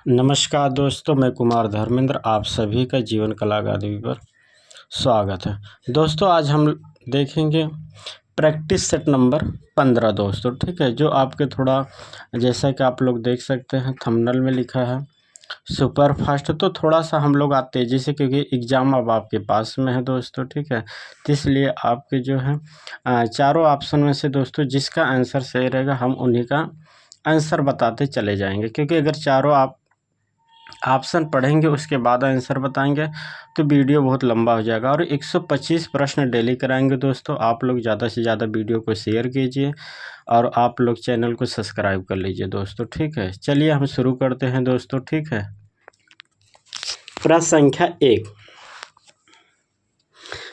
नमस्कार दोस्तों, मैं कुमार धर्मेंद्र आप सभी का जीवन कला अकादमी पर स्वागत है। दोस्तों आज हम देखेंगे प्रैक्टिस सेट नंबर 15 दोस्तों, ठीक है। जो आपके थोड़ा जैसा कि आप लोग देख सकते हैं थंबनेल में लिखा है सुपर फास्ट, तो थोड़ा सा हम लोग आज तेज़ी से, क्योंकि एग्ज़ाम अब आपके पास में है दोस्तों, ठीक है। तो इसलिए आपके जो है चारों ऑप्शन में से दोस्तों जिसका आंसर सही रहेगा हम उन्हीं का आंसर बताते चले जाएंगे, क्योंकि अगर चारों आप ऑप्शन पढ़ेंगे उसके बाद आंसर बताएंगे तो वीडियो बहुत लंबा हो जाएगा। और 125 प्रश्न डेली कराएंगे दोस्तों। आप लोग ज़्यादा से ज़्यादा वीडियो को शेयर कीजिए और आप लोग चैनल को सब्सक्राइब कर लीजिए दोस्तों, ठीक है। चलिए हम शुरू करते हैं दोस्तों, ठीक है। प्रश्न संख्या 1,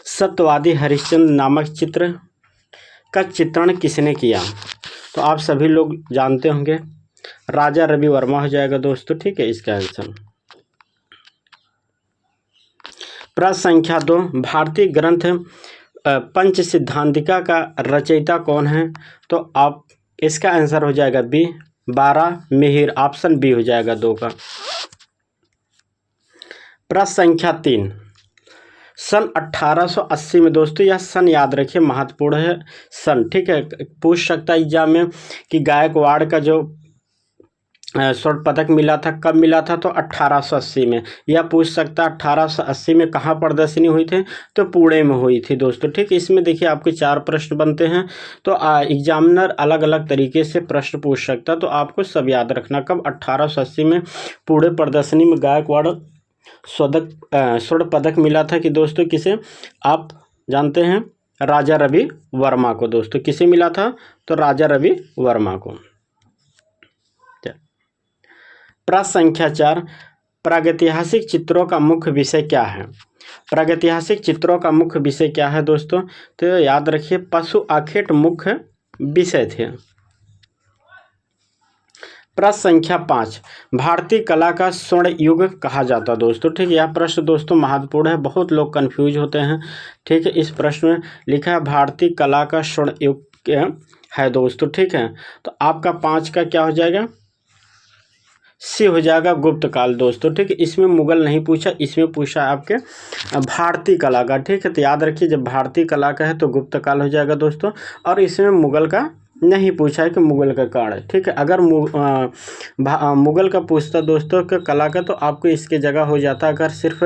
सत्यवादी हरिश्चंद्र नामक चित्र का चित्रण किसने किया? तो आप सभी लोग जानते होंगे राजा रवि वर्मा हो जाएगा दोस्तों, ठीक है इसका आंसर। प्रश्न संख्या 2, भारतीय ग्रंथ पंच सिद्धांतिका का रचयिता कौन है? तो आप इसका आंसर हो जाएगा बी, 12 मिहिर, ऑप्शन बी हो जाएगा 2 का। प्रश्न संख्या 3, सन 1880 में दोस्तों, यह सन याद रखिए महत्वपूर्ण है सन, ठीक है। पूछ सकता है एग्जाम में कि गायकवाड़ का जो स्वर्ण पदक मिला था कब मिला था? तो 1880 में। यह पूछ सकता है 1880 में कहाँ प्रदर्शनी हुई थी? तो पुणे में हुई थी दोस्तों, ठीक। इसमें देखिए आपके 4 प्रश्न बनते हैं, तो एग्जामिनर अलग अलग तरीके से प्रश्न पूछ सकता है, तो आपको सब याद रखना। कब? 1880 में पुणे प्रदर्शनी में गायकवाड़ स्वर्ण पदक मिला था कि दोस्तों किसे? आप जानते हैं राजा रवि वर्मा को दोस्तों। किसे मिला था? तो राजा रवि वर्मा को। प्रश्न संख्या 4, प्रागैतिहासिक चित्रों का मुख्य विषय क्या है? प्रागैतिहासिक चित्रों का मुख्य विषय क्या है दोस्तों? तो याद रखिए पशु आखेट मुख्य विषय थे। प्रश्न संख्या 5, भारतीय कला का स्वर्ण युग कहा जाता दोस्तों, ठीक है। यह प्रश्न दोस्तों महत्वपूर्ण है, बहुत लोग कंफ्यूज होते हैं, ठीक है। इस प्रश्न में लिखा है भारतीय कला का स्वर्ण युग है दोस्तों, ठीक है। तो आपका 5 का क्या हो जाएगा? सी हो जाएगा गुप्त काल दोस्तों, ठीक है। इसमें मुगल नहीं पूछा, इसमें पूछा आपके भारतीय कला का, ठीक है। तो याद रखिए जब भारतीय कला का है तो गुप्त काल हो जाएगा दोस्तों, और इसमें मुगल का नहीं पूछा है कि मुगल का काल है, ठीक है। अगर मुगल का पूछता दोस्तों कि कला का, तो आपको इसके जगह हो जाता अगर सिर्फ,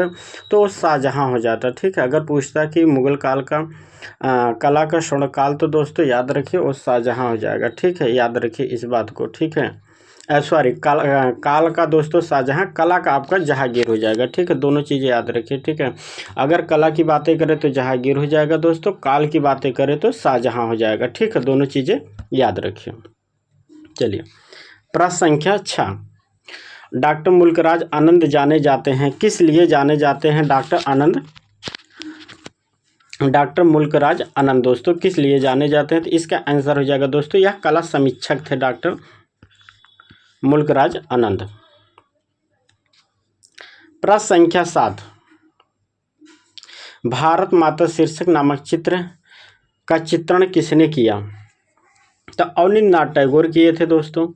तो शाहजहाँ हो जाता, ठीक है। अगर पूछता कि मुगल काल का कला का स्वर्ण काल, तो दोस्तों याद रखिए वो शाहजहाँ हो जाएगा, ठीक है। याद रखिए इस बात को, ठीक है। सॉरी, काल का दोस्तों शाहजहाँ, कला का आपका जहांगीर हो जाएगा, ठीक है। दोनों चीज़ें याद रखिए, ठीक है। अगर कला की बातें करें तो जहांगीर हो जाएगा दोस्तों, काल की बातें करें तो शाहजहाँ हो जाएगा, ठीक है। दोनों चीज़ें याद रखिए। चलिए प्रश्न संख्या 6, डॉक्टर मुल्कराज आनंद जाने जाते हैं, किस लिए जाने जाते हैं डॉक्टर आनंद? डॉक्टर मुल्कराज आनंद दोस्तों किस लिए जाने जाते हैं? तो इसका आंसर हो जाएगा दोस्तों, यह कला समीक्षक थे डॉक्टर मुल्कराज आनंद। प्रश्न संख्या 7, भारत माता शीर्षक नामक चित्र का चित्रण किसने किया? तो अवनींद्रनाथ टैगोर किए थे दोस्तों।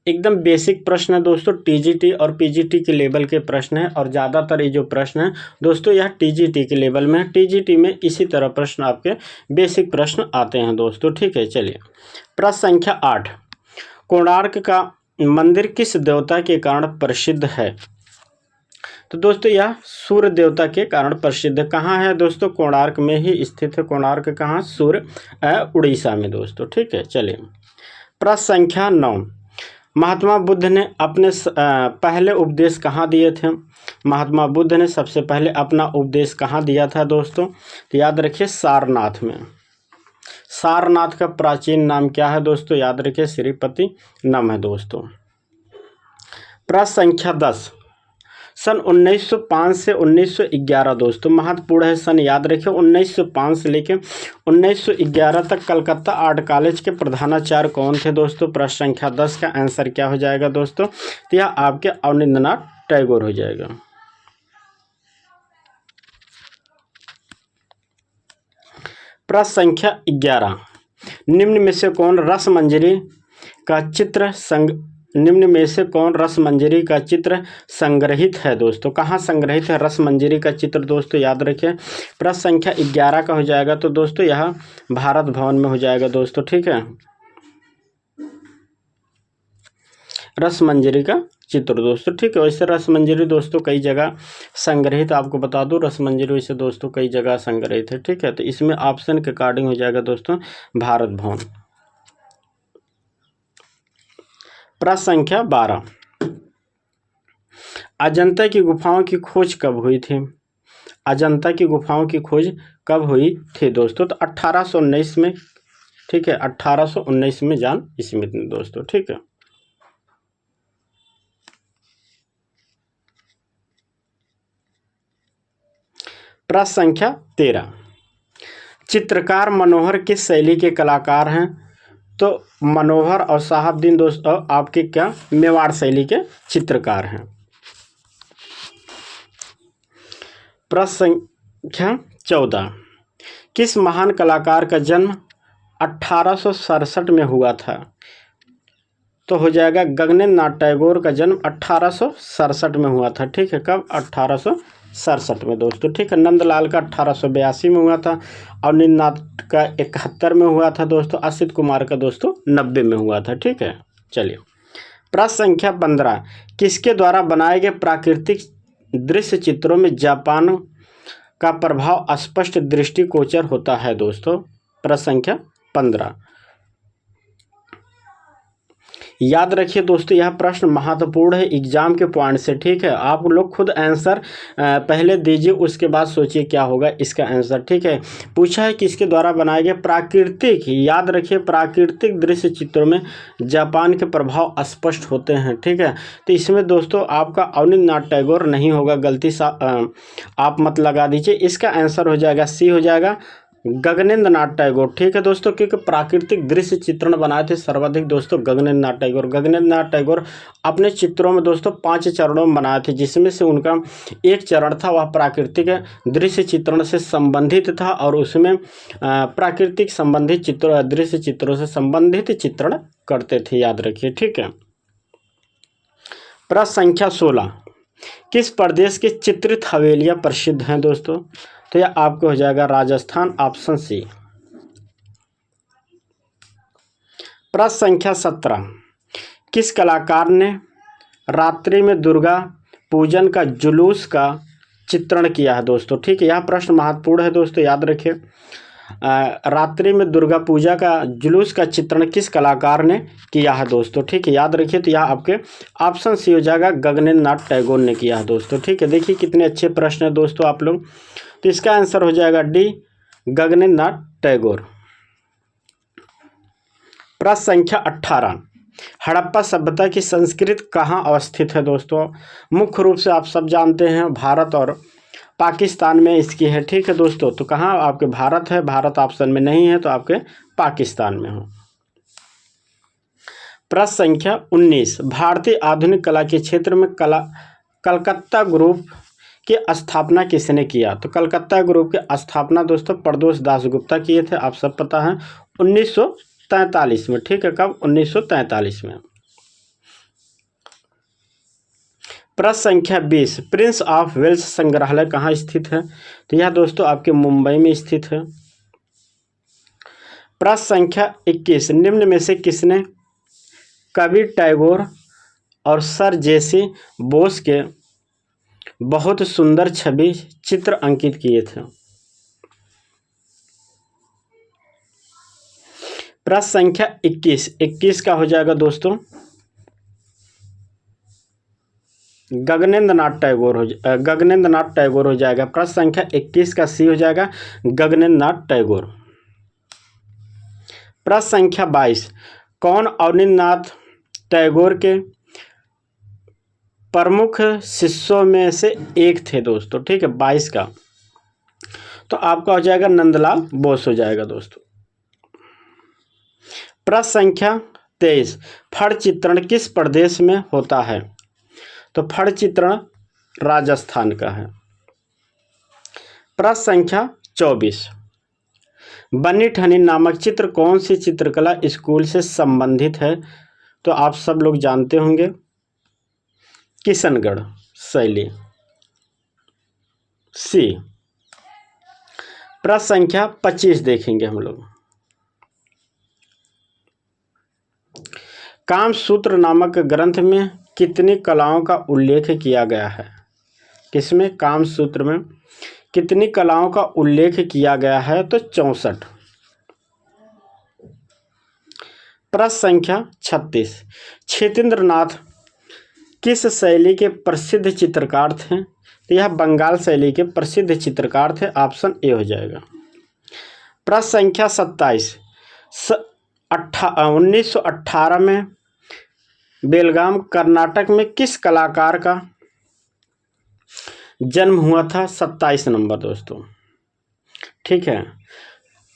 एकदम बेसिक प्रश्न है दोस्तों, टीजीटी और पीजीटी के लेवल के प्रश्न है, और ज़्यादातर ये जो प्रश्न है दोस्तों यह टीजीटी के लेवल में है। टीजीटी में इसी तरह प्रश्न आपके बेसिक प्रश्न आते हैं दोस्तों, ठीक है। चलिए प्रश्न संख्या 8, कोणार्क का मंदिर किस देवता के कारण प्रसिद्ध है? तो दोस्तों यह सूर्य देवता के कारण प्रसिद्ध है। कहाँ है दोस्तों? कोणार्क में ही स्थित है। कोणार्क कहाँ? सूर्य उड़ीसा में दोस्तों, ठीक है। चलिए प्रश्न संख्या 9, महात्मा बुद्ध ने अपने पहले उपदेश कहाँ दिए थे? महात्मा बुद्ध ने सबसे पहले अपना उपदेश कहाँ दिया था दोस्तों? तो याद रखिए सारनाथ में। सारनाथ का प्राचीन नाम क्या है दोस्तों? याद रखिए श्रीपति नम है दोस्तों। प्रश्न संख्या 10, सन 1905 से 1911 दोस्तों महत्वपूर्ण है सन, याद रखिए 1905 से लेकर 1911 तक कलकत्ता आर्ट कॉलेज के प्रधानाचार्य कौन थे दोस्तों? प्रश्न संख्या 10 का आंसर क्या हो जाएगा दोस्तों? तो यह आपके अवनींद्रनाथ टैगोर हो जाएगा। प्रश्न संख्या 11, निम्न में से कौन रसमंजरी का चित्र संग्रहित है दोस्तों? कहाँ संग्रहित है रसमंजरी का चित्र दोस्तों? याद रखिए। प्रश्न संख्या 11 का हो जाएगा तो दोस्तों यह भारत भवन में हो जाएगा दोस्तों, ठीक है। रसमंजरी का चित्र दोस्तों, ठीक है। वैसे रसमंजरी दोस्तों कई जगह संग्रहित, आपको बता दूं रसमंजरी वैसे दोस्तों कई जगह संग्रहित है, ठीक है। तो इसमें ऑप्शन के अकॉर्डिंग हो जाएगा दोस्तों भारत भवन। प्रश्न संख्या 12, अजंता की गुफाओं की खोज कब हुई थी? अजंता की गुफाओं की खोज कब हुई थी दोस्तों? तो 1819 में, ठीक है। 1819 में जॉन स्मिथ ने दोस्तों, ठीक है। प्रश्न संख्या 13, चित्रकार मनोहर किस शैली के कलाकार हैं? तो मनोहर और साहबदीन दोस्तों आपके क्या मेवाड़ शैली के चित्रकार हैं। प्रश्न संख्या 14, किस महान कलाकार का जन्म 1867 में हुआ था? तो हो जाएगा गगनेंद्र नाथ टैगोर का जन्म 1867 में हुआ था, ठीक है। कब? 1867 में दोस्तों, ठीक है। नंदलाल का 1882 में हुआ था, अवनींद्रनाथ का 71 में हुआ था दोस्तों, असित कुमार का दोस्तों 90 में हुआ था, ठीक है। चलिए प्रश्न संख्या 15, किसके द्वारा बनाए गए प्राकृतिक दृश्य चित्रों में जापान का प्रभाव स्पष्ट दृष्टिगोचर होता है दोस्तों? प्रश्न संख्या 15, याद रखिए दोस्तों यह प्रश्न महत्वपूर्ण है एग्जाम के पॉइंट से, ठीक है। आप लोग खुद आंसर पहले दीजिए, उसके बाद सोचिए क्या होगा इसका आंसर, ठीक है। पूछा है किसके द्वारा बनाए गए प्राकृतिक, याद रखिए प्राकृतिक दृश्य चित्रों में जापान के प्रभाव स्पष्ट होते हैं, ठीक है। तो इसमें दोस्तों आपका अवनींद्रनाथ टैगोर नहीं होगा, गलती आप मत लगा दीजिए। इसका आंसर हो जाएगा सी, हो जाएगा गगनेंद्र नाथ टैगोर, ठीक है दोस्तों। क्योंकि प्राकृतिक दृश्य चित्रण बनाए थे सर्वाधिक दोस्तों गगनेंद्र नाथ टैगोर। गगनेंद्र नाथ टैगोर अपने चित्रों में दोस्तों 5 चरणों में बनाए थे, जिसमें से उनका एक चरण था वह प्राकृतिक दृश्य चित्रण से संबंधित था, और उसमें प्राकृतिक संबंधित चित्र दृश्य चित्रों से संबंधित चित्रण करते थे, याद रखिए, ठीक है। प्रश्न संख्या 16, किस प्रदेश की चित्रित हवेलियां प्रसिद्ध हैं दोस्तों? तो यह आपको हो जाएगा राजस्थान, ऑप्शन सी। प्रश्न संख्या 17, किस कलाकार ने रात्रि में दुर्गा पूजन का जुलूस का चित्रण किया है दोस्तों? ठीक है, यह प्रश्न महत्वपूर्ण है दोस्तों, याद रखिए। रात्रि में दुर्गा पूजा का जुलूस का चित्रण किस कलाकार ने किया है दोस्तों? ठीक है, याद रखिए। तो यह आपके ऑप्शन सी हो जाएगा गगनेंद्र नाथ टैगोर ने किया है दोस्तों, ठीक है। देखिए कितने अच्छे प्रश्न है दोस्तों आप लोग। तो इसका आंसर हो जाएगा डी, गगनेंद्र नाथ टैगोर। प्रश्न संख्या 18, हड़प्पा सभ्यता की संस्कृति कहाँ अवस्थित है दोस्तों? मुख्य रूप से आप सब जानते हैं भारत और पाकिस्तान में इसकी है, ठीक है दोस्तों। तो कहाँ आपके भारत है, भारत ऑप्शन में नहीं है, तो आपके पाकिस्तान में हो। प्रश्न संख्या 19, भारतीय आधुनिक कला के क्षेत्र में कलकत्ता ग्रुप की स्थापना किसने किया? तो कलकत्ता ग्रुप की स्थापना दोस्तों प्रदोष दास गुप्ता किए थे, आप सब पता है, 1943 में, ठीक है। कब? 1943 में। प्रश्न संख्या 20, प्रिंस ऑफ वेल्स संग्रहालय कहाँ स्थित है? तो यह दोस्तों आपके मुंबई में स्थित है। प्रश्न संख्या 21, निम्न में से किसने कवि टैगोर और सर जेसी बोस के बहुत सुंदर छवि चित्र अंकित किए थे? प्रश्न संख्या 21 का हो जाएगा दोस्तों गगनेंद्र नाथ टैगोर हो जाएगा। प्रश्न संख्या 21 का सी हो जाएगा गगनेंद्र नाथ टैगोर। प्रश्न संख्या 22, कौन अवनींद्र नाथ टैगोर के प्रमुख शिष्यों में से एक थे दोस्तों? ठीक है, 22 का तो आपका हो जाएगा नंदलाल बोस हो जाएगा दोस्तों। प्रश्न संख्या 23, फड़ चित्रण किस प्रदेश में होता है? तो फड़ चित्रण राजस्थान का है। प्रश्न संख्या 24, बन्नी ठनी नामक चित्र कौन सी चित्रकला स्कूल से संबंधित है? तो आप सब लोग जानते होंगे, किशनगढ़ शैली। सी। प्रश्न संख्या 25 देखेंगे हम लोग। कामसूत्र नामक ग्रंथ में कितनी कलाओं का उल्लेख किया गया है? किसमें? कामसूत्र में कितनी कलाओं का उल्लेख किया गया है? तो 64। प्रश्न संख्या 36। क्षेत्रेंद्र नाथ किस शैली के प्रसिद्ध चित्रकार थे? तो यह बंगाल शैली के प्रसिद्ध चित्रकार थे। ऑप्शन ए हो जाएगा। प्रश्न संख्या 27। 1918 में बेलगाम कर्नाटक में किस कलाकार का जन्म हुआ था? 27 नंबर दोस्तों, ठीक है।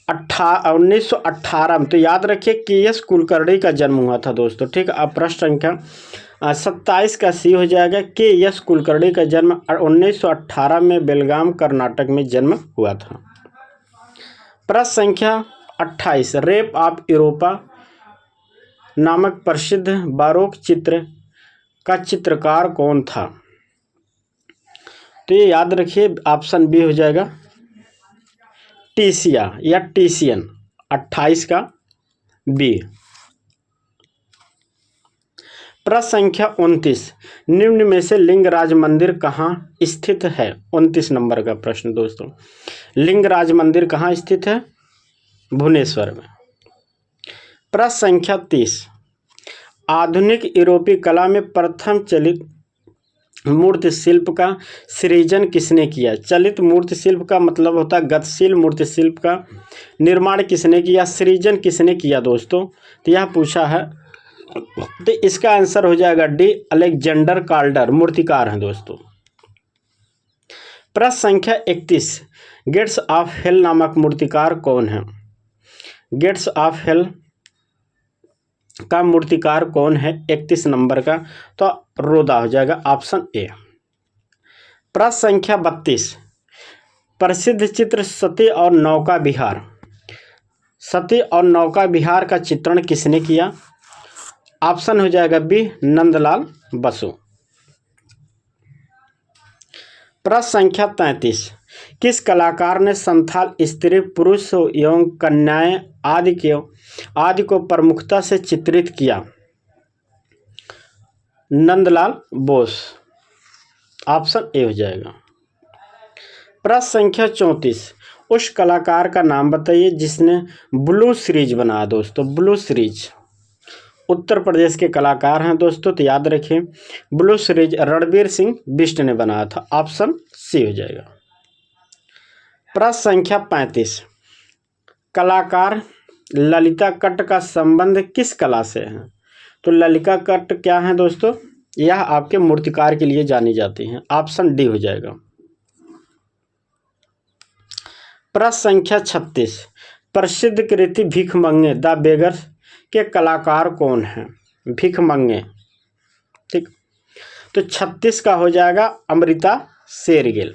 1918 में, तो याद रखिए के.एस. कुलकर्णी का जन्म हुआ था दोस्तों, ठीक है। अब प्रश्न संख्या 27 का सी हो जाएगा। के.एस. कुलकर्णी का जन्म 1918 में बेलगाम कर्नाटक में जन्म हुआ था। प्रश्न संख्या 28। रेप ऑफ यूरोपा नामक प्रसिद्ध बारोक चित्र का चित्रकार कौन था? तो ये याद रखिए, ऑप्शन बी हो जाएगा, टीसिया या टीसियन। 28 का बी। प्रश्न संख्या 29। निम्न में से लिंगराज मंदिर कहाँ स्थित है? 29 नंबर का प्रश्न दोस्तों। लिंगराज मंदिर कहाँ स्थित है? भुवनेश्वर में। प्रश्न संख्या 30। आधुनिक यूरोपीय कला में प्रथम चलित मूर्ति शिल्प का सृजन किसने किया? चलित मूर्ति शिल्प का मतलब होता है गतिशील मूर्ति शिल्प का निर्माण किसने किया, सृजन किसने किया दोस्तों? तो यह पूछा है, तो इसका आंसर हो जाएगा डी, अलेक्जेंडर काल्डर मूर्तिकार हैं दोस्तों। प्रश्न संख्या 31। गेट्स ऑफ हेल नामक मूर्तिकार कौन है? गेट्स ऑफ हेल का मूर्तिकार कौन है? 31 नंबर का, तो रोदा हो जाएगा, ऑप्शन ए। प्रश्न संख्या 32। प्रसिद्ध चित्र सती और नौका विहार, सती और नौका विहार का चित्रण किसने किया? ऑप्शन हो जाएगा बी, नंदलाल बसु। प्रश्न संख्या 33। किस कलाकार ने संथाल स्त्री, पुरुष एवं कन्याएं आदि को प्रमुखता से चित्रित किया? नंदलाल बोस। ऑप्शन ए हो जाएगा। प्रश्न संख्या 34। उस कलाकार का नाम बताइए जिसने ब्लू सीरीज बनाया दोस्तों। ब्लू सीरीज उत्तर प्रदेश के कलाकार हैं दोस्तों, तो याद रखें, ब्लू सीरीज रणबीर सिंह बिष्ट ने बनाया था। ऑप्शन सी हो जाएगा। प्रश्न संख्या 35। कलाकार ललिता कट्ट का संबंध किस कला से है? तो ललिता कट्ट क्या है दोस्तों? यह आपके मूर्तिकार के लिए जानी जाती हैं। ऑप्शन डी हो जाएगा। प्रश्न संख्या 36। प्रसिद्ध कृति भिखमंगे द बेगर्स के कलाकार कौन हैं? भिखमंगे, ठीक। तो 36 का हो जाएगा अमृता शेरगिल।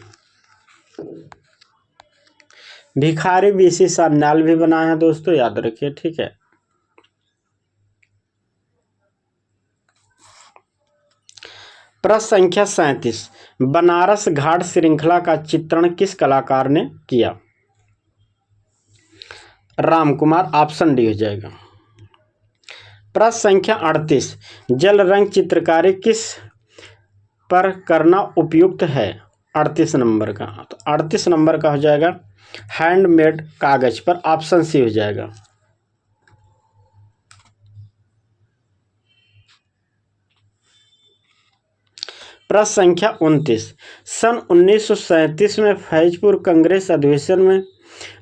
भिखारी बीसी सान्याल भी बनाए हैं दोस्तों, याद रखिए, ठीक है। प्रश्न संख्या 37। बनारस घाट श्रृंखला का चित्रण किस कलाकार ने किया? राम कुमार। ऑप्शन डी हो जाएगा। प्रश्न संख्या 38। जल रंग चित्रकारी किस पर करना उपयुक्त है? 38 नंबर का, तो 38 नंबर का हो जाएगा हैंडमेड कागज पर। ऑप्शन सी हो जाएगा। प्रश्न संख्या 29। सन 1937 में फैजपुर कांग्रेस अधिवेशन में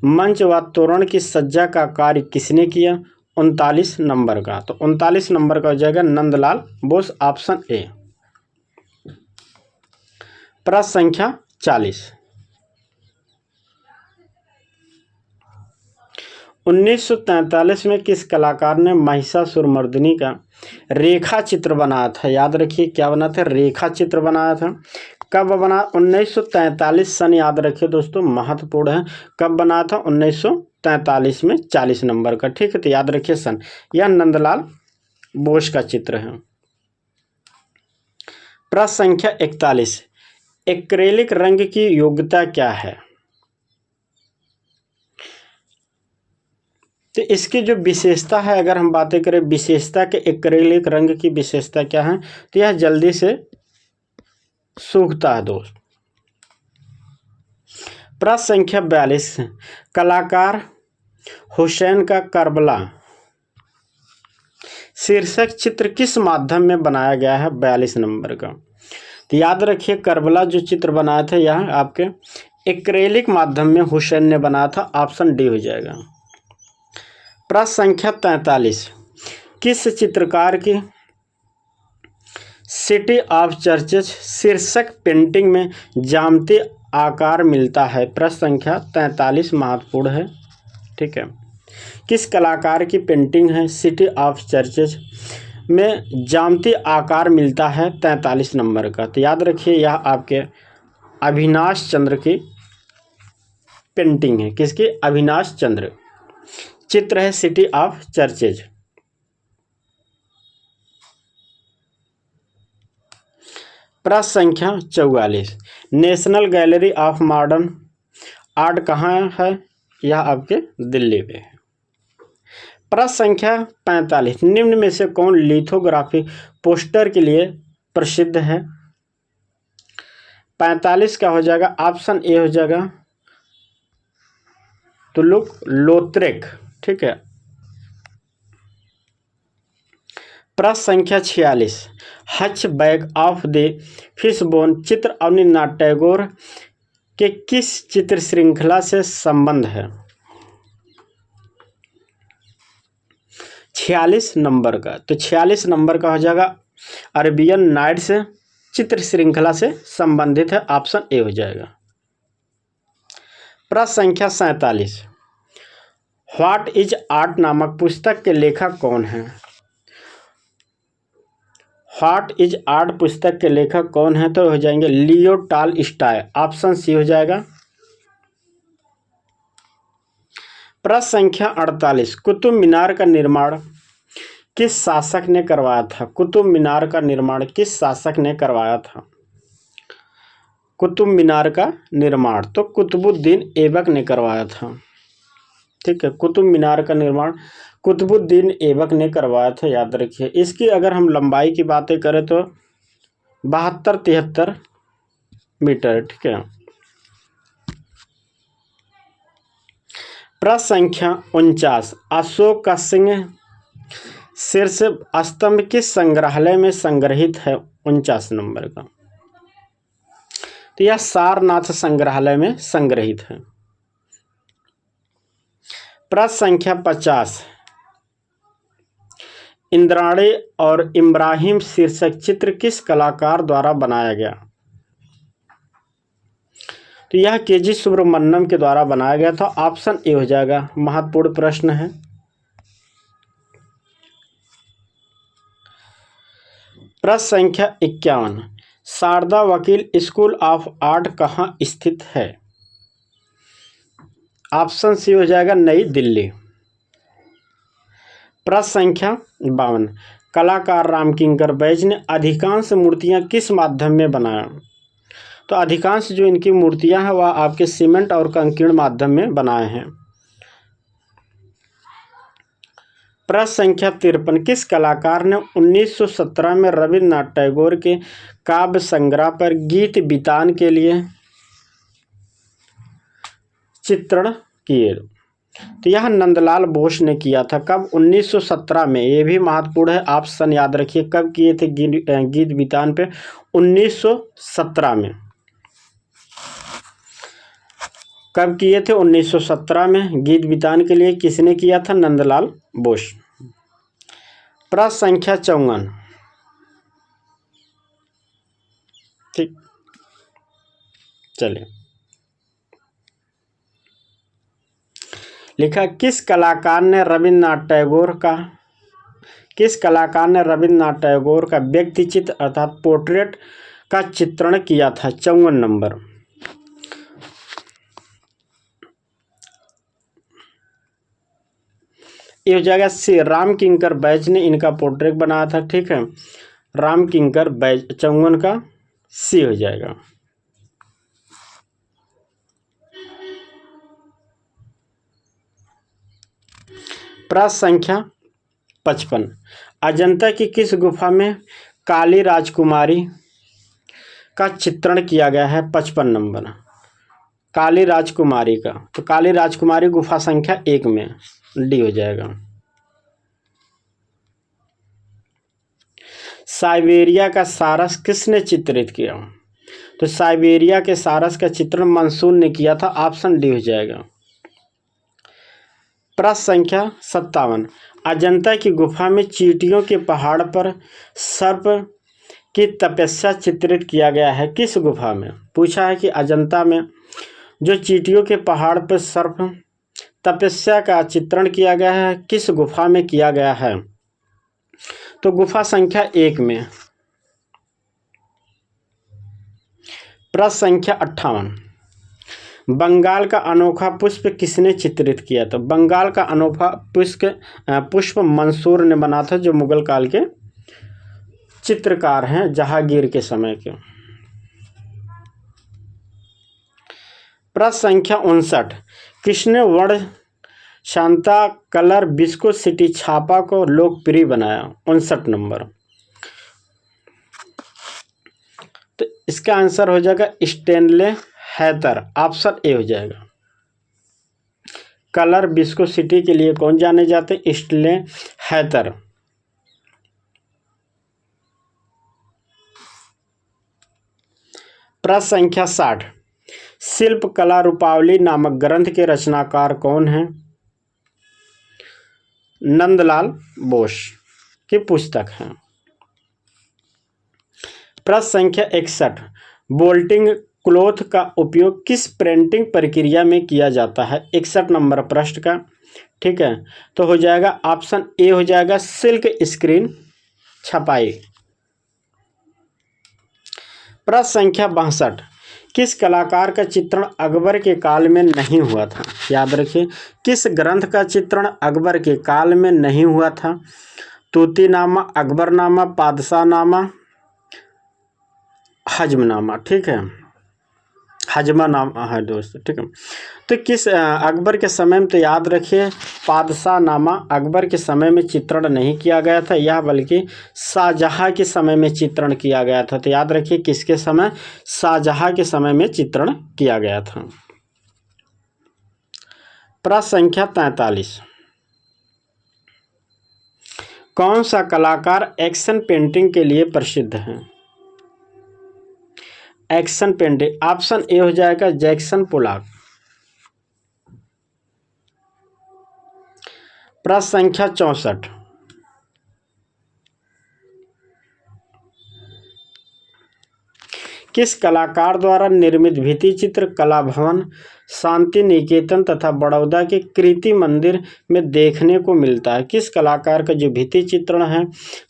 मंच व तोरण की सज्जा का कार्य किसने किया? 39 नंबर का, तो 39 नंबर का हो जाएगा नंदलाल बोस। Option A. प्रश्न संख्या 40। 1943 में किस कलाकार ने महिषासुरमर्दिनी का रेखा चित्र बनाया था? याद रखिए, क्या बना था? रेखा चित्र बनाया था। कब बना? 1943 सन याद रखिए दोस्तों, महत्वपूर्ण है। कब बना था? 1943 में, 40 नंबर का। ठीक है, तो याद रखिए सन। यह नंदलाल बोस का चित्र है। प्रश्न संख्या 41, एक्रेलिक रंग की योग्यता क्या है? तो इसकी जो विशेषता है, अगर हम बातें करें विशेषता के एक्रेलिक रंग की विशेषता क्या है, तो यह जल्दी से सूखता है दोस्त। प्रश्न संख्या 42, कलाकार हुसैन का करबला शीर्षक चित्र किस माध्यम में बनाया गया है? 42 नंबर का। तो याद रखिए करबला जो चित्र बनाया था यह आपके एक्रेलिक माध्यम में हुसैन ने बनाया था। ऑप्शन डी हो जाएगा। प्रश्न संख्या 43, किस चित्रकार की सिटी ऑफ चर्चेज शीर्षक पेंटिंग में ज्यामितीय आकार मिलता है? प्रश्न संख्या 43 महत्वपूर्ण है। ठीक है, किस कलाकार की पेंटिंग है सिटी ऑफ चर्चेज में ज्यामितीय आकार मिलता है? 43 नंबर का। तो याद रखिए यह आपके अविनाश चंद्र की पेंटिंग है। किसकी? अविनाश चंद्र। चित्र है सिटी ऑफ चर्चेज। प्रश्न संख्या 44, national gallery of modern art कहाँ है? यह आपके दिल्ली में है। प्रश्न संख्या 45, निम्न में से कौन लिथोग्राफी पोस्टर के लिए प्रसिद्ध है? 45 का हो जाएगा, ऑप्शन ए हो जाएगा तुलुक लोत्रेक। ठीक है। प्रश्न संख्या 46, Hutch bag of the fishbone चित्र अवनीन्द्रनाथ टैगोर के किस चित्र श्रृंखला से संबंध है? 46 नंबर का। तो 46 नंबर का हो जाएगा अरेबियन नाइट्स चित्र श्रृंखला से संबंधित है। ऑप्शन ए हो जाएगा। प्रश्न संख्या 47, व्हाट इज आर्ट नामक पुस्तक के लेखक कौन है? व्हाट इज आर्ट पुस्तक के लेखक कौन है? तो हो जाएंगे लियो टॉलस्टॉय। ऑप्शन सी हो जाएगा। प्रश्न संख्या 48, कुतुब मीनार का निर्माण किस शासक ने करवाया था? कुतुब मीनार का निर्माण किस शासक ने करवाया था? कुतुब मीनार का निर्माण तो कुतुबुद्दीन ऐबक ने करवाया था। ठीक है, कुतुब मीनार का निर्माण कुतुबुद्दीन ऐबक ने करवाया था। याद रखिए। इसकी अगर हम लंबाई की बातें करें तो 72-73 मीटर। ठीक है। प्रश्न संख्या 49, अशोक का सिंह शीर्ष स्तंभ किस संग्रहालय में संग्रहित है? 49 नंबर का। तो यह सारनाथ संग्रहालय में संग्रहित है। प्रश्न संख्या 50, इंद्राणी और इब्राहिम शीर्षक चित्र किस कलाकार द्वारा बनाया गया? तो यह केजी सुब्रमण्यम के द्वारा बनाया गया था। ऑप्शन ए हो जाएगा। महत्वपूर्ण प्रश्न है। प्रश्न संख्या 51, शारदा वकील स्कूल ऑफ आर्ट कहाँ स्थित है? ऑप्शन सी हो जाएगा नई दिल्ली। प्रश्न संख्या 52, कलाकार रामकिंकर बैज ने अधिकांश मूर्तियां किस माध्यम में बनाया? तो अधिकांश जो इनकी मूर्तियां हैं वह आपके सीमेंट और कंक्रीट माध्यम में बनाए हैं। प्रश्न संख्या 53, किस कलाकार ने 1917 में रविन्द्रनाथ टैगोर के काव्य संग्रह पर गीत बितान के लिए चित्रण किए? तो यह नंदलाल बोस ने किया था। कब? 1917 में। ये भी महत्वपूर्ण है। ऑप्शन याद रखिए कब किए थे गीत बितान पे? 1917 में। कब किए थे? 1917 में। गीत बितान के लिए किसने किया था? नंदलाल बोस। प्रश्न संख्या 54, ठीक, चलिए। लिखा, किस कलाकार ने रविन्द्रनाथ टैगोर का व्यक्ति चित्र अर्थात पोर्ट्रेट का चित्रण किया था? 54 नंबर। ये हो जाएगा सी, राम किंकर बैज ने इनका पोर्ट्रेट बनाया था। ठीक है, राम किंकर बैज, 54 का सी हो जाएगा। प्रश्न संख्या 55, अजंता की किस गुफा में काली राजकुमारी का चित्रण किया गया है? 55 नंबर, काली राजकुमारी का। तो काली राजकुमारी गुफा संख्या 1 में, डी हो जाएगा। साइबेरिया का सारस किसने चित्रित किया? तो साइबेरिया के सारस का चित्रण मंसून ने किया था। ऑप्शन डी हो जाएगा। प्रश्न संख्या 57, अजंता की गुफा में चींटियों के पहाड़ पर सर्प की तपस्या चित्रित किया गया है? किस गुफा में? पूछा है कि अजंता में जो चींटियों के पहाड़ पर सर्प तपस्या का चित्रण किया गया है, किस गुफा में किया गया है? तो गुफा संख्या 1 में। प्रश्न संख्या 58, बंगाल का अनोखा पुष्प किसने चित्रित किया? तो बंगाल का अनोखा पुष्प मंसूर ने बना था, जो मुगल काल के चित्रकार हैं, जहांगीर के समय के। प्रश्न संख्या 59, किसने वर्ण शांता कलर विस्कोसिटी छापा को लोकप्रिय बनाया? 59 नंबर। तो इसका आंसर हो जाएगा स्टेनले हैथर। ऑप्शन ए हो जाएगा। कलर विस्कोसिटी के लिए कौन जाने जाते हैं? स्टेनले हैथर। प्रश्न संख्या 60, शिल्प कला रूपावली नामक ग्रंथ के रचनाकार कौन हैं? नंदलाल बोस की पुस्तक है। प्रश्न संख्या 61, बोल्टिंग क्लॉथ का उपयोग किस प्रिंटिंग प्रक्रिया में किया जाता है? 61 नंबर प्रश्न का। ठीक है, तो हो जाएगा ऑप्शन ए हो जाएगा, सिल्क स्क्रीन छपाई। प्रश्न संख्या 62, किस कलाकार का चित्रण अकबर के काल में नहीं हुआ था? याद रखिए, किस ग्रंथ का चित्रण अकबर के काल में नहीं हुआ था? तूतीनामा, अकबरनामा, पादशाहनामा, हजमनामा। ठीक है, हजमानामा है दोस्तों। ठीक है, तो किस अकबर के समय में, तो याद रखिए पादशाहनामा अकबर के समय में चित्रण नहीं किया गया था, यह बल्कि शाहजहां के समय में चित्रण किया गया था। तो याद रखिए किसके समय? शाहजहां के समय में चित्रण किया गया था। प्रश्न संख्या 43, कौन सा कलाकार एक्शन पेंटिंग के लिए प्रसिद्ध है? एक्शन पेंटिंग, ऑप्शन ए हो जाएगा, जैक्सन पोलॉक। प्रश्न संख्या 64, किस कलाकार द्वारा निर्मित भित्ति चित्र कला भवन, शांति निकेतन तथा बड़ौदा के कृति मंदिर में देखने को मिलता है? किस कलाकार का जो भित्ति चित्रण है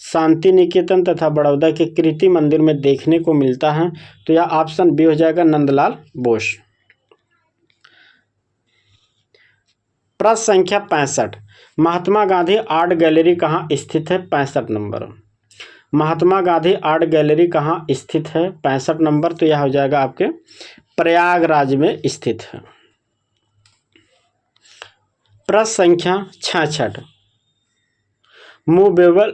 शांति निकेतन तथा बड़ौदा के कृति मंदिर में देखने को मिलता है? तो यह ऑप्शन बी हो जाएगा, नंदलाल बोस। प्रश्न संख्या 65, महात्मा गांधी आर्ट गैलरी कहाँ स्थित है? 65 number. Mahatma Gandhi art gallery कहाँ स्थित है? 65 नंबर। तो यह हो जाएगा आपके प्रयागराज में स्थित है। प्रश्न संख्या 66, मूवेबल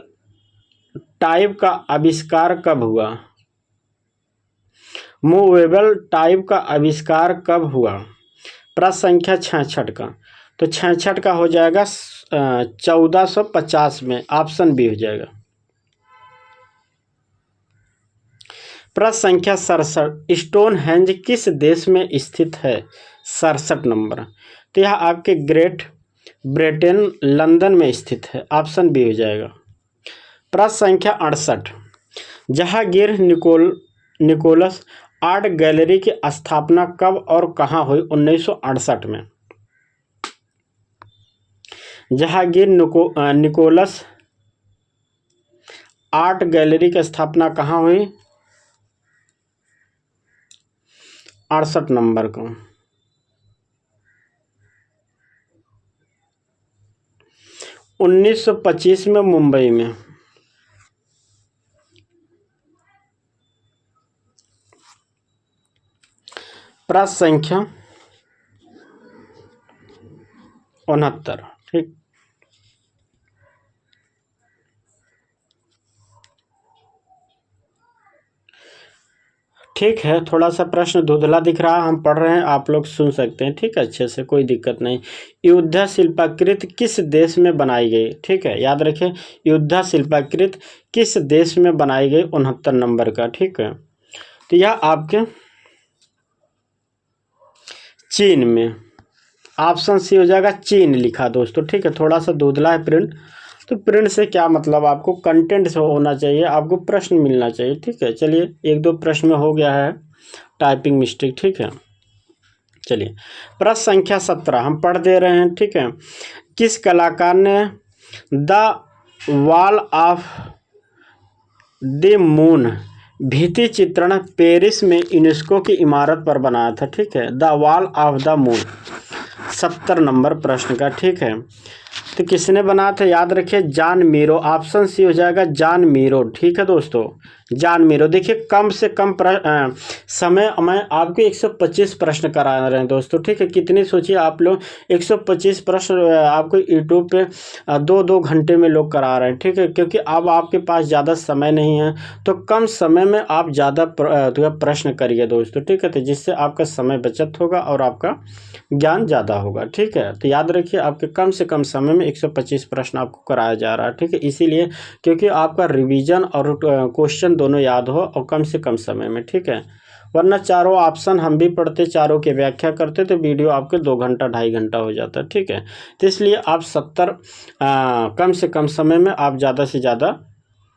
टाइप का आविष्कार कब हुआ? मूवेबल टाइप का आविष्कार कब हुआ? प्रश्न संख्या 66 का, तो 66 का हो जाएगा 1450 में। ऑप्शन बी हो जाएगा। प्रश्न संख्या 67, स्टोनहेंज किस देश में स्थित है? 67 नंबर। तो यह आपके ग्रेट ब्रिटेन लंदन में स्थित है। ऑप्शन बी हो जाएगा। प्रश्न संख्या 68, जहांगीर निकोलस आर्ट गैलरी की स्थापना कब और कहाँ हुई? 1968 में। जहांगीर निकोलस आर्ट गैलरी की स्थापना कहाँ हुई? 68 नंबर को। 1925 में मुंबई में। प्रश्न संख्या 69। ठीक, ठीक है। थोड़ा सा प्रश्न धुंधला दिख रहा है, हम पढ़ रहे हैं, आप लोग सुन सकते हैं। ठीक है, अच्छे से, कोई दिक्कत नहीं। युद्धा शिल्पाकृत किस देश में बनाई गई? ठीक है, याद रखें, युद्धा शिल्पाकृत किस देश में बनाई गई? 69 नंबर का। ठीक है, तो यह आपके चीन में। ऑप्शन सी हो जाएगा, चीन लिखा दोस्तों। ठीक है, थोड़ा सा धुंधला है प्रिंट, तो प्रिंट से क्या मतलब, आपको कंटेंट से होना चाहिए, आपको प्रश्न मिलना चाहिए। ठीक है, चलिए, एक दो प्रश्न में हो गया है टाइपिंग मिस्टेक। ठीक है, चलिए, प्रश्न संख्या 17 हम पढ़ दे रहे हैं। ठीक है, किस कलाकार ने the wall of the moon भित्ति चित्रण पेरिस में यूनेस्को की इमारत पर बनाया था? ठीक है, the wall of the moon, 70 number प्रश्न का। ठीक है, तो किसने बनाया था? याद रखिए, जॉन मीरो। ऑप्शन सी हो जाएगा, जॉन मीरो। ठीक है दोस्तों, जॉन मीरो। देखिए, कम से कम समय मैं आपको 125 प्रश्न करा रहे हैं दोस्तों। ठीक है, कितनी सोचिए आप लोग, 125 प्रश्न आपको यूट्यूब पे 2-2 घंटे में लोग करा रहे हैं। ठीक है, क्योंकि अब आपके पास ज़्यादा समय नहीं है, तो कम समय में आप ज़्यादा प्रश्न करिए दोस्तों। ठीक है, तो जिससे आपका समय बचत होगा और आपका ज्ञान ज़्यादा होगा। ठीक है, तो याद रखिए, आपके कम से कम समय में 125 प्रश्न आपको कराया जा रहा है। ठीक है, इसीलिए क्योंकि आपका रिवीजन और क्वेश्चन दोनों याद हो और कम से कम समय में। ठीक है, वरना चारों ऑप्शन हम भी पढ़ते, चारों की व्याख्या करते, तो वीडियो आपके 2 घंटा 2.5 घंटा हो जाता। ठीक है, तो इसलिए आप 70 कम से कम समय में आप ज़्यादा से ज़्यादा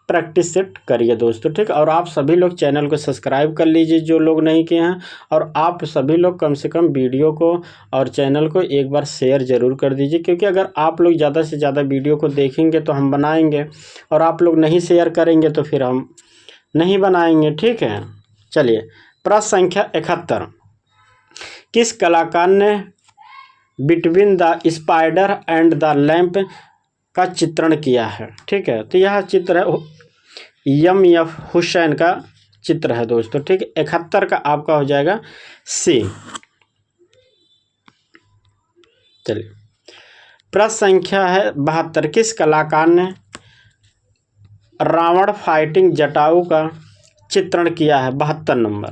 प्रैक्टिस सेट करिए दोस्तों। ठीक, और आप सभी लोग चैनल को सब्सक्राइब कर लीजिए जो लोग नहीं किए हैं, और आप सभी लोग कम से कम वीडियो को और चैनल को एक बार शेयर ज़रूर कर दीजिए, क्योंकि अगर आप लोग ज़्यादा से ज़्यादा वीडियो को देखेंगे तो हम बनाएंगे, और आप लोग नहीं शेयर करेंगे तो फिर हम नहीं बनाएंगे। ठीक है, चलिए, प्रश्न संख्या 71, किस कलाकार ने between the spider and the lamp का चित्रण किया है? ठीक है, तो यह चित्र है एम.एफ. हुसैन का चित्र है दोस्तों। ठीक है, 71 का आपका हो जाएगा सी। चलिए, प्रश्न संख्या है 72, किस कलाकार ने रावण फाइटिंग जटायु का चित्रण किया है? 72 नंबर।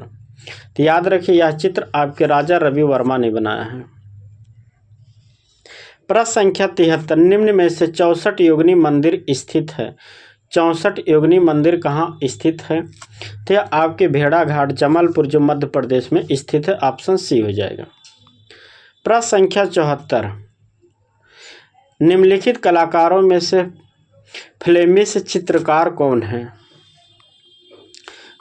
तो याद रखिए, यह चित्र आपके राजा रवि वर्मा ने बनाया है। प्रश्न संख्या 73, निम्न में से 64 योगिनी मंदिर स्थित है? 64 योगिनी मंदिर कहाँ स्थित है? तो यह आपके भेड़ा घाट जमालपुर, जो मध्य प्रदेश में स्थित है। ऑप्शन सी हो जाएगा। प्रश्न संख्या 74, निम्नलिखित कलाकारों में से फ्लेमिश चित्रकार कौन है?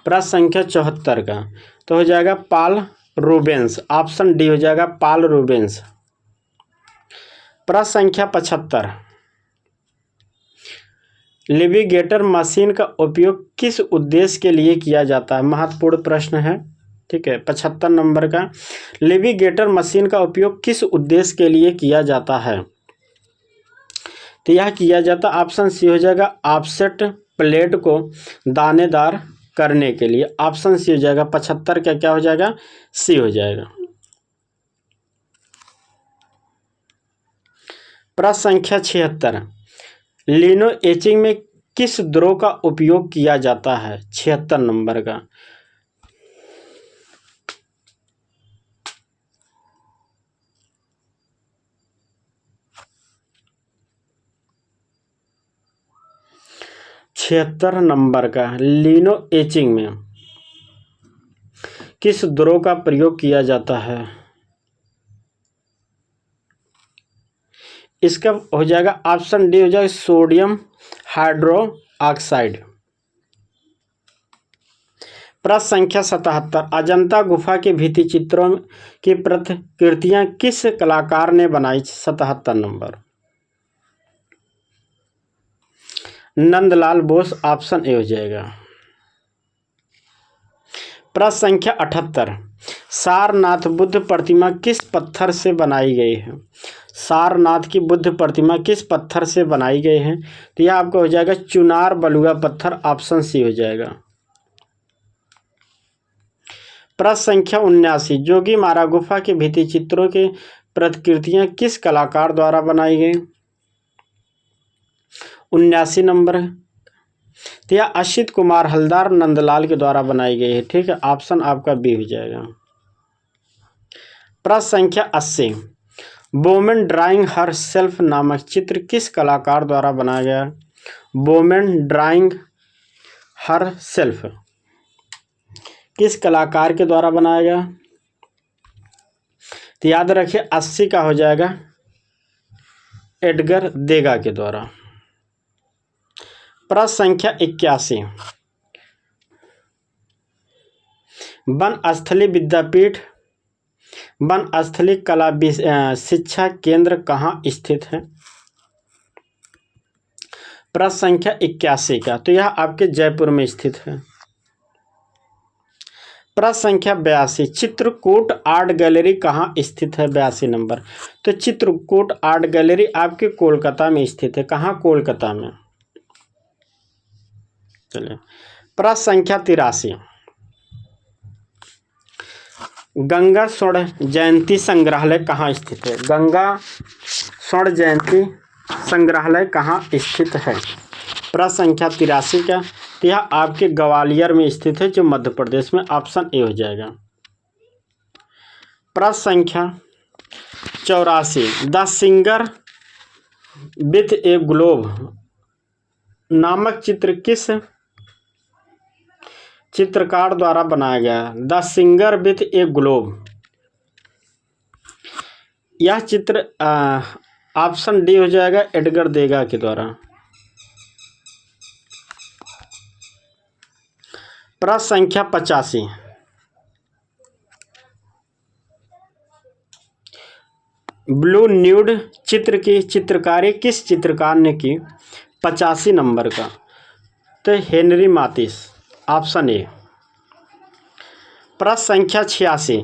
प्रश्न संख्या 74 का तो हो जाएगा पॉल रूबेंस। ऑप्शन डी हो जाएगा, पॉल रूबेंस। प्रश्न संख्या 75, नेविगेटर मशीन का उपयोग किस उद्देश्य के लिए किया जाता है? महत्वपूर्ण प्रश्न है। ठीक है, 75 नंबर का, नेविगेटर मशीन का उपयोग किस उद्देश्य के लिए किया जाता है? तो यह किया जाता, ऑप्शन सी हो जाएगा, ऑफसेट प्लेट को दानेदार करने के लिए। ऑप्शन सी हो जाएगा, 75 का क्या हो जाएगा? सी हो जाएगा। प्रश्न संख्या 76, लिनो एचिंग में किस द्रव का उपयोग किया जाता है? 76 नंबर का। छिहत्तर नंबर का, लिनो एचिंग में किस द्रव का प्रयोग किया जाता है? इसका हो जाएगा, ऑप्शन डी हो जाएगा, सोडियम हाइड्रो ऑक्साइड। प्रश्न संख्या 77, अजंता गुफा के भित्ति चित्रों की प्रतिकृतियां किस कलाकार ने बनाई? 77 number, Nandlal Bose. Option A हो जाएगा। प्रश्न संख्या 78, सारनाथ बुद्ध प्रतिमा किस पत्थर से बनाई गई है? सारनाथ की बुद्ध प्रतिमा किस पत्थर से बनाई गई है? तो यह आपका हो जाएगा चुनार बलुआ पत्थर, ऑप्शन सी हो जाएगा। प्रश्न संख्या 79, जोगी मारा गुफा के भित्ति चित्रों के प्रतिकृतियां किस कलाकार द्वारा बनाई गई? 79 नंबर। तो यह असित कुमार हलदार नंदलाल के द्वारा बनाई गई है, ठीक है, ऑप्शन आपका बी हो जाएगा। प्रश्न संख्या 80, वुमेन ड्राइंग हर सेल्फ नामक चित्र किस कलाकार द्वारा बनाया गया? वुमेन ड्राइंग हर सेल्फ किस कलाकार के द्वारा बनाया गया? तो याद रखिए 80 का हो जाएगा एडगर देगा के द्वारा। प्रश्न संख्या 81, वनस्थली विद्यापीठ वनस्थली कला शिक्षा केंद्र कहाँ स्थित है? प्रश्न संख्या 81 का, तो यह आपके जयपुर में स्थित है। प्रश्न संख्या 82, चित्रकूट आर्ट गैलरी कहाँ स्थित है? 82 नंबर। तो चित्रकूट आर्ट गैलरी आपके कोलकाता में स्थित है। कहाँ? कोलकाता में। चलिए प्रश्न संख्या 83, गंगा स्वर्ण जयंती संग्रहालय कहाँ स्थित है? गंगा स्वर्ण जयंती संग्रहालय कहाँ स्थित है? प्रश्न संख्या 83 का, तो यह आपके ग्वालियर में स्थित है, जो मध्य प्रदेश में, ऑप्शन ए हो जाएगा। प्रश्न संख्या 84, the singer with A globe नामक चित्र किस चित्रकार द्वारा बनाया गया? The singer with A globe, यह चित्र ऑप्शन डी हो जाएगा, एडगर देगा के द्वारा। प्रश्न संख्या 85, ब्लू न्यूड चित्र की चित्रकारी किस चित्रकार ने की? 85 नंबर का, तो हेनरी मातिस, ऑप्शन ए। प्रश्न संख्या 86,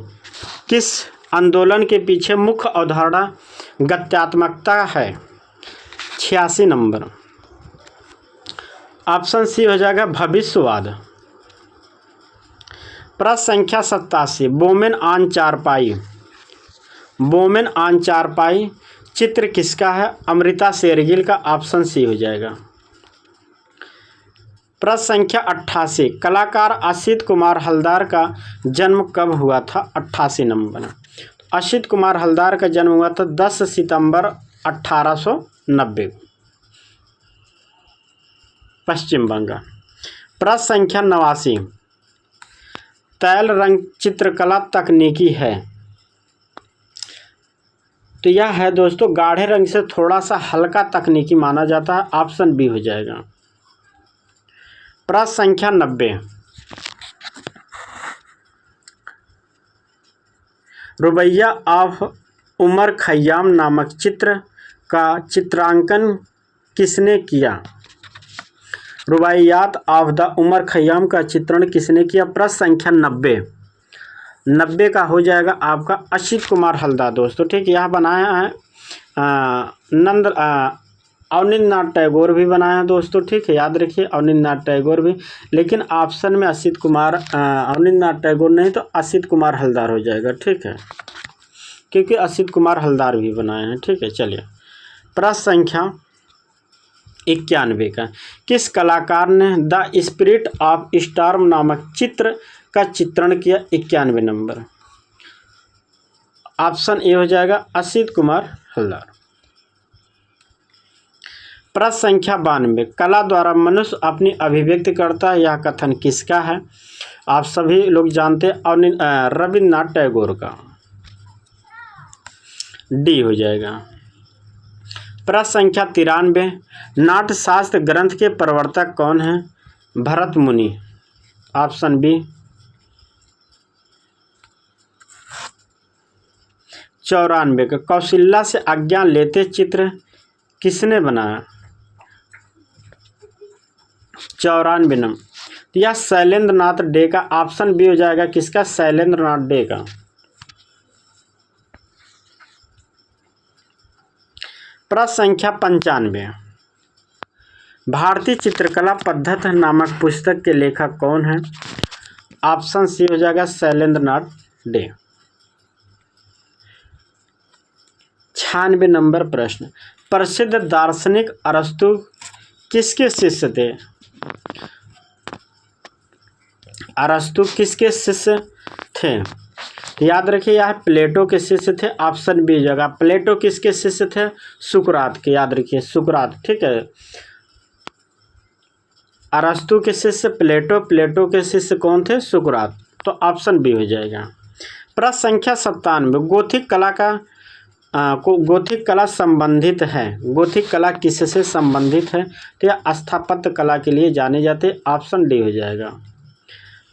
किस आंदोलन के पीछे मुख्य अवधारणा गत्यात्मकता है? 86 नंबर, ऑप्शन सी हो जाएगा, भविष्यवाद। प्रश्न संख्या 87, वुमेन ऑन चारपाई वुमेन ऑन चारपाई चित्र किसका है? अमृता शेरगिल का, ऑप्शन सी हो जाएगा। प्रश्न संख्या 88, कलाकार असित कुमार हलदार का जन्म कब हुआ था? 88 नंबर। असित कुमार हलदार का जन्म हुआ था 10 सितंबर 1890, पश्चिम बंगाल। प्रश्न संख्या 89, तैल रंग चित्रकला तकनीकी है? तो यह है दोस्तों गाढ़े रंग से थोड़ा सा हल्का तकनीकी माना जाता है, ऑप्शन बी हो जाएगा। प्रश्न संख्या 90, रुबैया ऑफ उमर खयाम नामक चित्र का चित्रांकन किसने किया? रुबाइयात ऑफ द उमर खयाम का चित्रण किसने किया? प्रश्न संख्या 90 का हो जाएगा आपका असित कुमार हलदार दोस्तों, ठीक। यह बनाया है अवनींद्रनाथ टैगोर भी बनाया है दोस्तों, ठीक है, याद रखिए अवनींद्रनाथ टैगोर भी, लेकिन ऑप्शन में अवनींद्रनाथ टैगोर नहीं तो असित कुमार हलदार हो जाएगा, ठीक है, क्योंकि असित कुमार हलदार भी बनाए हैं, ठीक है। चलिए प्रश्न संख्या 91 का, किस कलाकार ने द स्पिरिट ऑफ स्टॉर्म नामक चित्र का चित्रण किया? 91 नंबर, ऑप्शन ए हो जाएगा, असित कुमार हलदार। प्रश्न संख्या 92, कला द्वारा मनुष्य अपनी अभिव्यक्ति करता है, यह कथन किसका है? आप सभी लोग जानते हैं रविन्द्रनाथ टैगोर का, डी हो जाएगा। प्रश्न संख्या 93, नाट्यशास्त्र ग्रंथ के प्रवर्तक कौन है? भरत मुनि, ऑप्शन बी। 94 का, कौशल्या से आज्ञा लेते चित्र किसने बनाया? 94 नंबर, यह शैलेंद्र नाथ डे का, ऑप्शन बी हो जाएगा, किसका? शैलेंद्र नाथ डे का। प्रश्न संख्या 95, भारतीय चित्रकला पद्धति नामक पुस्तक के लेखक कौन है? ऑप्शन सी हो जाएगा शैलेंद्र नाथ डे। 96 नंबर प्रश्न, प्रसिद्ध दार्शनिक अरस्तु किसके शिष्य थे? अरस्तु किसके शिष्य थे? याद रखिए यह प्लेटो के शिष्य थे। ऑप्शन बी जगह प्लेटो किसके शिष्य थे? सुकरात के। याद रखिए सुकरात, ठीक है। अरस्तु के शिष्य प्लेटो, प्लेटो के शिष्य कौन थे? सुकरात। तो ऑप्शन बी हो जाएगा। प्रश्न संख्या 97, गोथिक कला का गोथिक कला संबंधित है। गोथिक कला किससे संबंधित है? तो यह स्थापत्य कला के लिए जाने जाते। ऑप्शन डी हो जाएगा।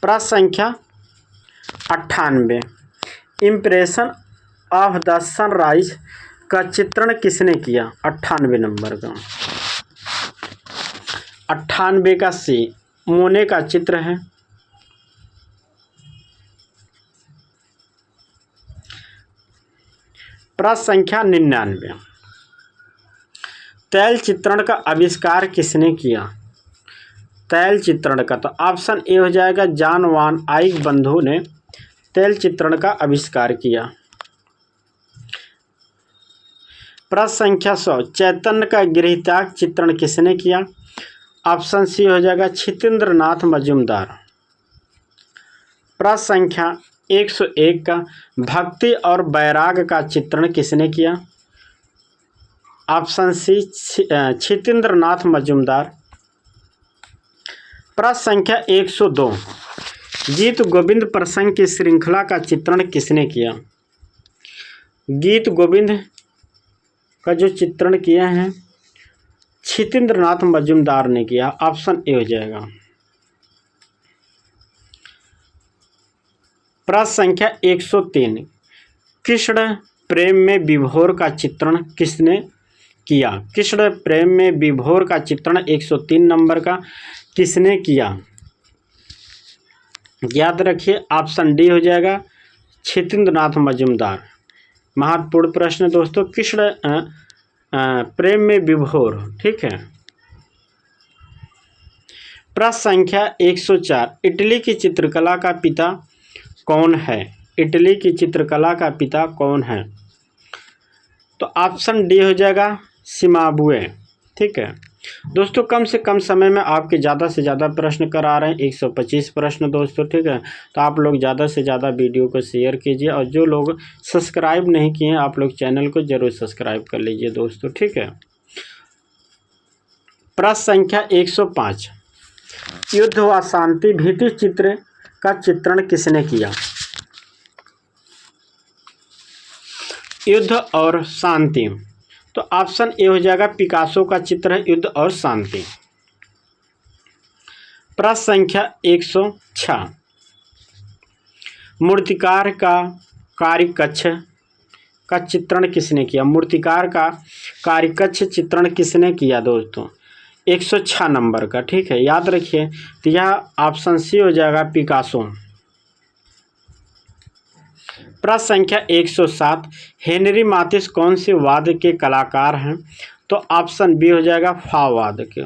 प्रश्न संख्या 98, इम्प्रेशन ऑफ द सनराइज का चित्रण किसने किया? 98 नंबर का। 98 का सी मोने का चित्र है। प्रश्न संख्या 99, तैल चित्रण का आविष्कार किसने किया? तैल चित्रण का, तो ऑप्शन ए हो जाएगा जॉन वान आइक बंधु ने तैल चित्रण का आविष्कार किया। प्रश्न संख्या 100, चैतन्य का गृहत्याग चित्रण किसने किया? ऑप्शन सी हो जाएगा क्षितेंद्र नाथ मजूमदार। प्रश्न संख्या 101 का भक्ति और वैराग का चित्रण किसने किया? ऑप्शन सी क्षितेंद्र नाथ मजूमदार। प्रश्न संख्या 102, गीत गोविंद प्रसंग की श्रृंखला का चित्रण किसने किया? गीत गोविंद का जो चित्रण किया है क्षितेंद्र नाथ मजूमदार ने किया। ऑप्शन ए हो जाएगा। प्रश्न संख्या 103, कृष्ण प्रेम में विभोर का चित्रण किसने किया? कृष्ण प्रेम में विभोर का चित्रण 103 नंबर का किसने किया? याद रखिए ऑप्शन डी हो जाएगा क्षितेंद्र नाथ मजूमदार। महत्वपूर्ण प्रश्न दोस्तों, कृष्ण प्रेम में विभोर, ठीक है। प्रश्न संख्या 104, इटली की चित्रकला का पिता कौन है? इटली की चित्रकला का पिता कौन है? तो ऑप्शन डी हो जाएगा सिमाबुए, ठीक है। दोस्तों कम से कम समय में आपके ज़्यादा से ज़्यादा प्रश्न करा रहे हैं, 125 प्रश्न दोस्तों, ठीक है। तो आप लोग ज़्यादा से ज़्यादा वीडियो को शेयर कीजिए और जो लोग सब्सक्राइब नहीं किए हैं आप लोग चैनल को जरूर सब्सक्राइब कर लीजिए दोस्तों, ठीक है। प्रश्न संख्या 105, युद्ध व शांति भित्ति चित्र का चित्रण किसने किया? युद्ध और शांति, तो ऑप्शन ए हो जाएगा पिकासो का चित्र है युद्ध और शांति। प्रश्न संख्या 106, मूर्तिकार का कार्यकक्ष का चित्रण किसने किया? मूर्तिकार का कार्यकक्ष चित्रण किसने किया दोस्तों? 106 नंबर का, ठीक है। याद रखिए तो यह ऑप्शन सी हो जाएगा पिकासो। प्रश्न संख्या 107, हेनरी माथिस कौन से वाद्य के कलाकार हैं? तो ऑप्शन बी हो जाएगा फा वाद्य के।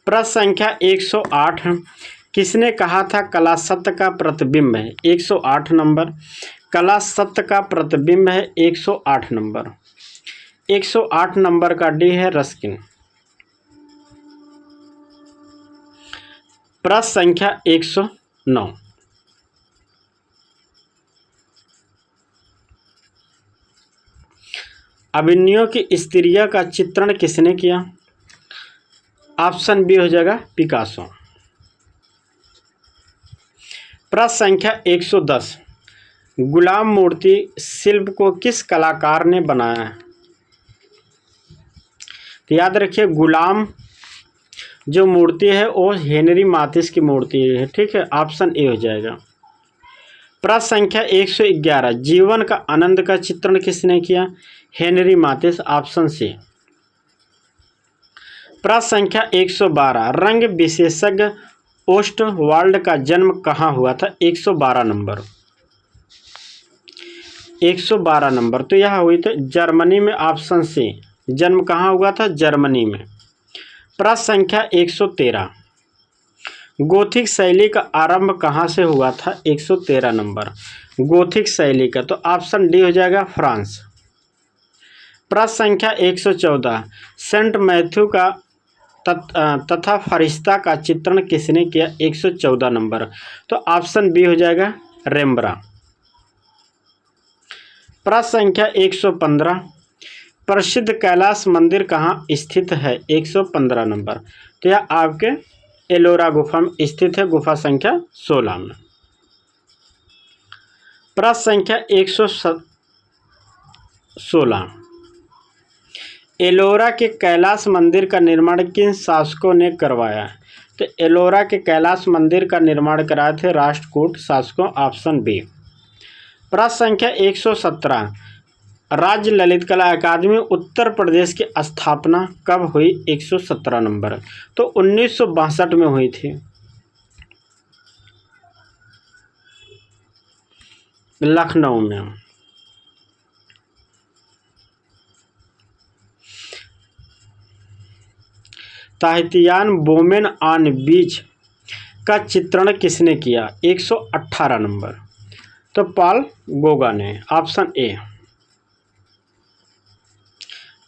प्रश्न संख्या 108, किसने कहा था कला सत्य का प्रतिबिंब है? 108 नंबर, कला सत्य का प्रतिबिंब है 108 नंबर। 108 नंबर का डी है रस्किन। प्रश्न संख्या 109, अभिनयों की स्त्रियां का चित्रण किसने किया? ऑप्शन बी हो जाएगा पिकासो। प्रश्न संख्या 110, गुलाम मूर्ति शिल्प को किस कलाकार ने बनाया है? तो याद रखिए गुलाम जो मूर्ति है वो हेनरी माथिस की मूर्ति है, ठीक है। ऑप्शन ए हो जाएगा। प्रश्न संख्या 111, जीवन का आनंद का चित्रण किसने किया? Henri Matisse. Option C. प्रश्न संख्या 112, रंग विशेषज्ञ ओस्टवाल्ड का जन्म कहाँ हुआ था? 112 नंबर। 112 नंबर। तो यह हुई तो जर्मनी में, ऑप्शन सी। जन्म कहाँ हुआ था? जर्मनी में। प्रश्न संख्या 113, गोथिक शैली का आरंभ कहाँ से हुआ था? 113 नंबर, गोथिक शैली का, तो ऑप्शन डी हो जाएगा फ्रांस। प्रश्न संख्या 114, सेंट मैथ्यू का तथा फरिश्ता का चित्रण किसने किया? 114 नंबर, तो ऑप्शन बी हो जाएगा रेम्ब्रा। प्रश्न संख्या 115, प्रसिद्ध कैलाश मंदिर कहाँ स्थित है? 115 नंबर, तो यह आपके एलोरा गुफा में स्थित है, गुफा संख्या 16 में। प्रश्न संख्या 116, एलोरा के कैलाश मंदिर का निर्माण किन शासकों ने करवाया? तो एलोरा के कैलाश मंदिर का निर्माण कराए थे राष्ट्रकूट शासकों, ऑप्शन बी। प्रश्न संख्या 117, राज्य ललित कला अकादमी उत्तर प्रदेश की स्थापना कब हुई? 117 नंबर, तो 1962 में हुई थी, लखनऊ में। ताहितियान वोमेन ऑन बीच का चित्रण किसने किया? 118 नंबर, तो पॉल गोगा ने, ऑप्शन ए।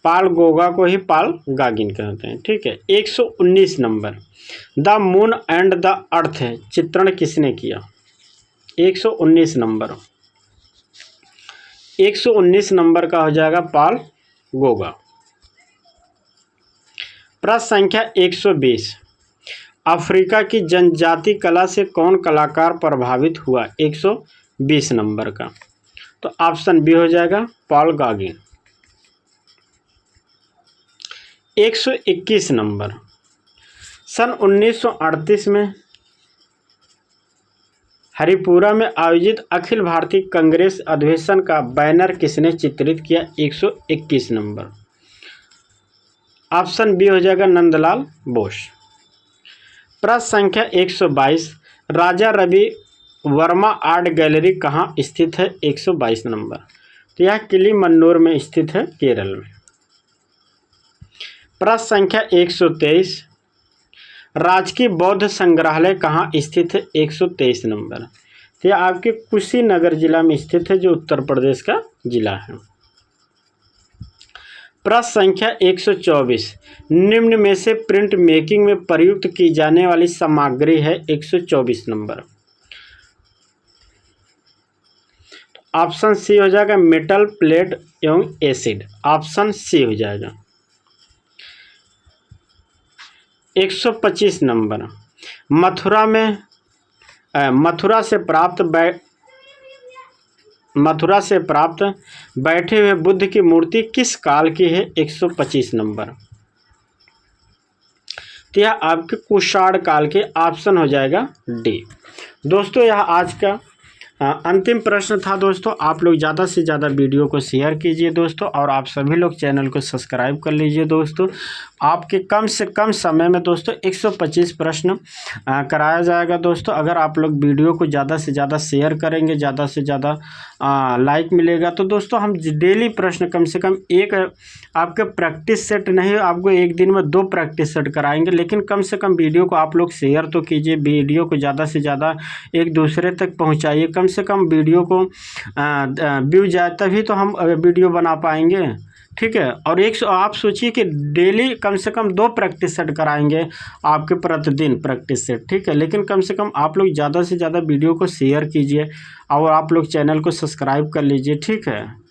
पॉल गोगा को ही पॉल गागिन कहते हैं, ठीक है। 119 number, the moon and the earth चित्रण किसने किया? 119 नंबर, 119 नंबर का हो जाएगा पॉल गोगा। प्रश्न संख्या 120, अफ्रीका की जनजाति कला से कौन कलाकार प्रभावित हुआ? 120 नंबर का, तो ऑप्शन बी हो जाएगा पॉल गागिन। 121 नंबर, सन 1938 में हरिपुरा में आयोजित अखिल भारतीय कांग्रेस अधिवेशन का बैनर किसने चित्रित किया? 121 नंबर, ऑप्शन बी हो जाएगा नंदलाल बोस। प्रश्न संख्या 122, राजा रवि वर्मा आर्ट गैलरी कहाँ स्थित है? 122 नंबर, तो यह किलीमन्नूर में स्थित है, केरल में। प्रश्न संख्या 123, राजकीय बौद्ध संग्रहालय कहाँ स्थित है? 123 नंबर, तो यह आपके कुशीनगर जिला में स्थित है, जो उत्तर प्रदेश का जिला है। प्रश्न संख्या 124, निम्न में से प्रिंट मेकिंग में प्रयुक्त की जाने वाली सामग्री है? 124 नंबर, ऑप्शन सी हो जाएगा मेटल प्लेट एवं एसिड, ऑप्शन सी हो जाएगा। 125 नंबर, मथुरा से प्राप्त बैठे हुए बुद्ध की मूर्ति किस काल की है? 125 नंबर, तो यह आपके कुषाण काल के, ऑप्शन हो जाएगा डी। दोस्तों यह आज का अंतिम प्रश्न था। दोस्तों आप लोग ज़्यादा से ज़्यादा वीडियो को शेयर कीजिए दोस्तों, और आप सभी लोग चैनल को सब्सक्राइब कर लीजिए दोस्तों। आपके कम से कम समय में दोस्तों 125 प्रश्न कराया जाएगा दोस्तों। अगर आप लोग वीडियो को ज़्यादा से ज़्यादा शेयर करेंगे, ज़्यादा से ज़्यादा लाइक मिलेगा, तो दोस्तों हम डेली प्रश्न कम से कम एक आपके प्रैक्टिस सेट नहीं, आपको एक दिन में 2 प्रैक्टिस सेट कराएंगे, लेकिन कम से कम वीडियो को आप लोग शेयर तो कीजिए, वीडियो को ज़्यादा से ज़्यादा एक दूसरे तक पहुँचाइए। कम से कम वीडियो को व्यू जाए तभी तो हम वीडियो बना पाएंगे, ठीक है। और आप सोचिए कि डेली कम से कम 2 प्रैक्टिस सेट कराएंगे आपके, प्रतिदिन प्रैक्टिस सेट, ठीक है। लेकिन कम से कम आप लोग ज़्यादा से ज़्यादा वीडियो को शेयर कीजिए, और आप लोग चैनल को सब्सक्राइब कर लीजिए, ठीक है।